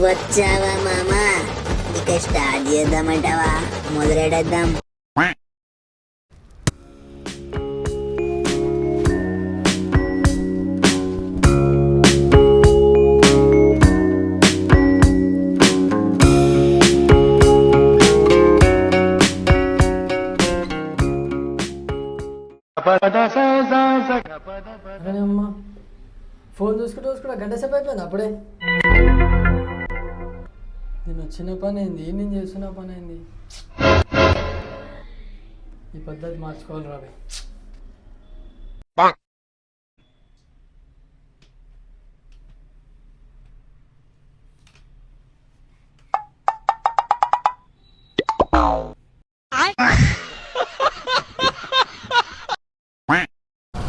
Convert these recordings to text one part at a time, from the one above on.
వచ్చావా మామా? ఇక స్టార్ట్ చేద్దామంటావా? మొదలెడద్దాం. అరే అమ్మా, ఫోన్ చూసుకుంటూ గంట సేపు అయిపోయింది అప్పుడే. నేను వచ్చిన పని అయింది, నేను చేస్తున్న పని అయింది. ఈ పద్ధతి మార్చుకోవాలి రాబే.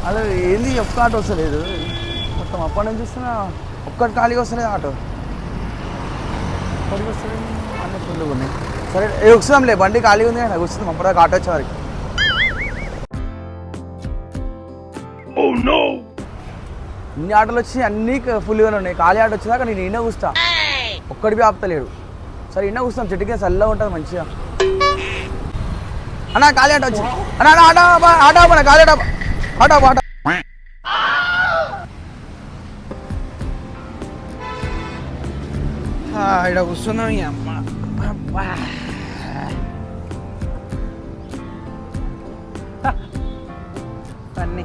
అదే ఏంది ఒక్క ఆటో వస్తలేదు మొత్తం. అప్పటి నుంచి చూస్తున్నా ఒక్కటి ఖాళీగా వస్తలేదు ఆటో. ఒక్కడికి వస్తలేదు, అన్నీ ఫుల్గా ఉన్నాయి. సరే వస్తున్నాంలే, బండి ఖాళీగా ఉంది కదా, వస్తుంది అప్పటిదాకా ఆటో వచ్చేవారికి. ఇన్ని ఆటోలు వచ్చి అన్నీ ఫుల్గానే ఉన్నాయి. ఖాళీ ఆటో వచ్చేదాకా నేను ఇన్న కూస్తా, ఒక్కడికి ఆపుతలేడు. సరే ఇన్న కూస్తాం, చెట్టు కింద చల్లగా ఉంటుంది మంచిగా. అన్నా ఖాళీ ఆటో వచ్చి అన్నా ఆటో ఆటో ఆపనా, ఖాళీ ఆటో ఆటో ఆటో. ఇక్కడ కూర్చున్నాం ఈ అమ్మ. అన్నీ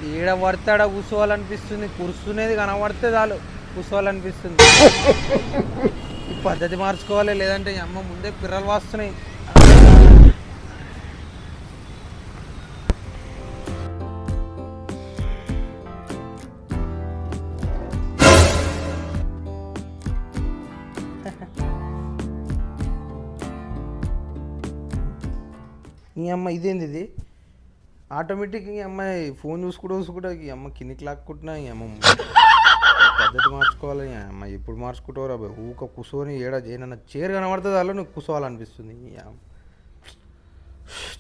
ఈడ పడితే ఆడ కూర్చోవాలనిపిస్తుంది, కూర్చునేది కనబడితే చాలు కూర్చోవాలనిపిస్తుంది. ఈ పద్ధతి మార్చుకోవాలి, లేదంటే ఈ అమ్మ ముందే పిర్రలు వాస్తున్నాయి. ఈ అమ్మ ఇదేంది ఇది ఆటోమేటిక్. ఈ అమ్మాయి ఫోన్ చూసుకుంటూ ఈ అమ్మ కిందికి లాక్కుంటున్నా. ఈ అమ్మ పద్ధతి మార్చుకోవాలి. ఈ అమ్మ ఎప్పుడు మార్చుకుంటావు రా? ఊక కూర్చొని ఏడన్నా చీర కనబడుతుంది అలా నువ్వు కూర్చోవాలనిపిస్తుంది.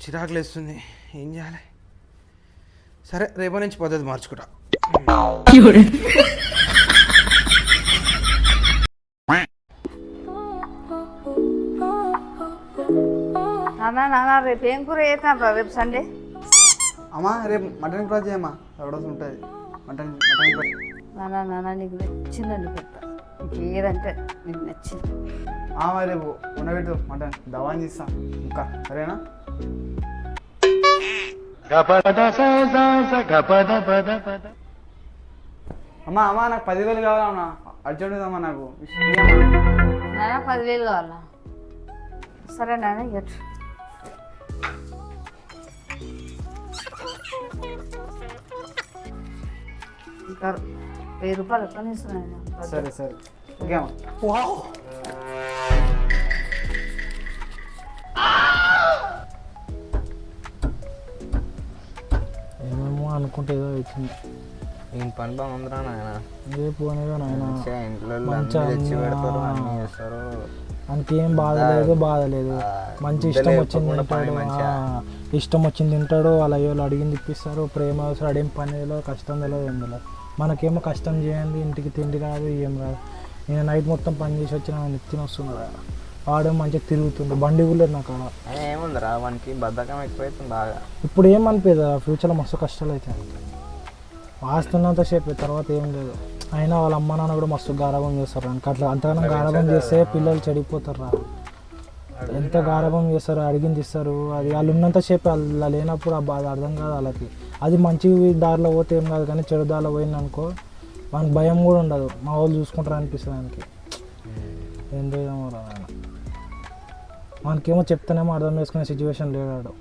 చిరాకులు వేస్తుంది, ఏం చేయాలి? సరే రేపటి నుంచి పద్ధతి మార్చుకుంటా. నాన్న రేపు ఏం కూర చేస్తాను రేపు సండే? అమ్మా రేపు మటన్ ఫ్రై చేయమ్మా, ఎవడోసి ఉంటుంది మటన్ ఫ్రై. నాన్న నీకు నచ్చిందండి పెడతా, నీకు ఏదంటే నీకు నచ్చింది. రేపు ఉండబెట్టు మటన్, దవాని తీస్తా ఇంకా, సరేనా? అమ్మా నాకు 10,000 కావాలమ్మా, అర్జెంట్ నాకు. నాన్న 10,000 కావాలా? సరే నాన్న ఇవ్వచ్చు. ఇంకా 1000 రూపాయలు ఎక్కడ ఇస్తున్నాను. సరే ఓకే అమ్మా. ఏమేమో అనుకుంటే ఏదో అవుతుంది. ఏం పని బాగుందిరా నాయన, ఏ పోనీగా నాయన, ఇంట్లో తెచ్చి పెడతారు, అన్నీ చేస్తారు. మనకేం బాధ లేదు. మంచి ఇష్టం వచ్చింది తింటాడు, ఇష్టం వచ్చింది తింటాడు. అలా ఎవరు అడిగింది ఇప్పిస్తారు. ప్రేమ అవసరం అడేం పని తెలియదు, కష్టం తెలియదు, ఏం తెలియదు. మనకేమో కష్టం చేయండి, ఇంటికి తిండి రాదు, ఏం రాదు. నేను నైట్ మొత్తం పని చేసి వచ్చిన నెత్తిన వస్తున్నాడు. వాడేమో మంచిగా తిరుగుతుండే, బండి కూడా నాకు అలా ఏముందిరా, వానికి బద్ధకం ఎక్కువైతుంది బాగా. ఇప్పుడు ఏమనిపించదు, ఫ్యూచర్లో మస్తు కష్టాలు అవుతాయి. వాస్తున్నంతసేపు తర్వాత ఏం లేదు. అయినా వాళ్ళ అమ్మ నాన్న కూడా మస్తు గారాబం చేస్తారు. అట్లా అంతగానం గారాబం చేస్తే పిల్లలు చెడిపోతారు రా. ఎంత గారాబం చేస్తారు, అడిగింది ఇస్తారు. అది వాళ్ళు ఉన్నంతసేపు అలా లేనప్పుడు ఆ బాధ అర్థం కాదు వాళ్ళకి. అది మంచి దారిలో పోతే ఏం కాదు, కానీ చెడు దారిలో పోయింది అనుకో మనకు భయం కూడా ఉండదు. మా వాళ్ళు చూసుకుంటారు అనిపిస్తుంది ఆయనకి. ఏం చేయమో రా ఆయన, మనకేమో చెప్తానేమో అర్థం చేసుకునే సిచ్యువేషన్ లేడాడు.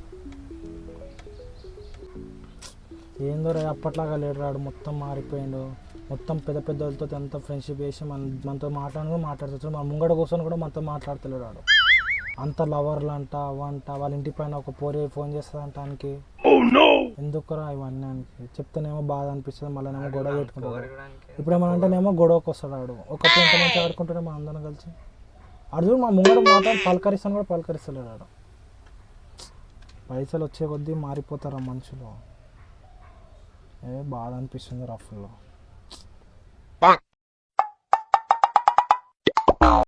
ఏందో రా, అప్పట్లాగా లేడు రాడు, మొత్తం మారిపోయాడు. మొత్తం పెద్ద వాళ్ళతో ఎంత ఫ్రెండ్షిప్ చేసి మనతో మాట్లాడుతూ మన ముంగడ కూర్చొని కూడా మనతో మాట్లాడతలేడు రాడు. అంత లవర్లు అంట అవంట, వాళ్ళ ఇంటి పైన ఒక పోరే ఫోన్ చేస్తుందంట ఆయనకి. ఎందుకురా ఇవన్నీ ఆయనకి చెప్తేనేమో బాధ అనిపిస్తుంది, మళ్ళీనేమో గొడవ పెట్టుకుంటాడు. ఇప్పుడు ఏమనంటేనేమో గొడవకు వస్తాడు ఆడు. ఒకప్పుడు ఎంత మంచిగా ఆడుకుంటాడే మా అందరం కలిసి. అడు మా ముంగడ మాత్రం పలకరిస్తాను కూడా పలకరిస్తలేడు ఆడు. పైసలు వచ్చే కొద్దీ మారిపోతారు ఆ మనుషులు. బాధ అనిపిస్తుంది రఫ్లో.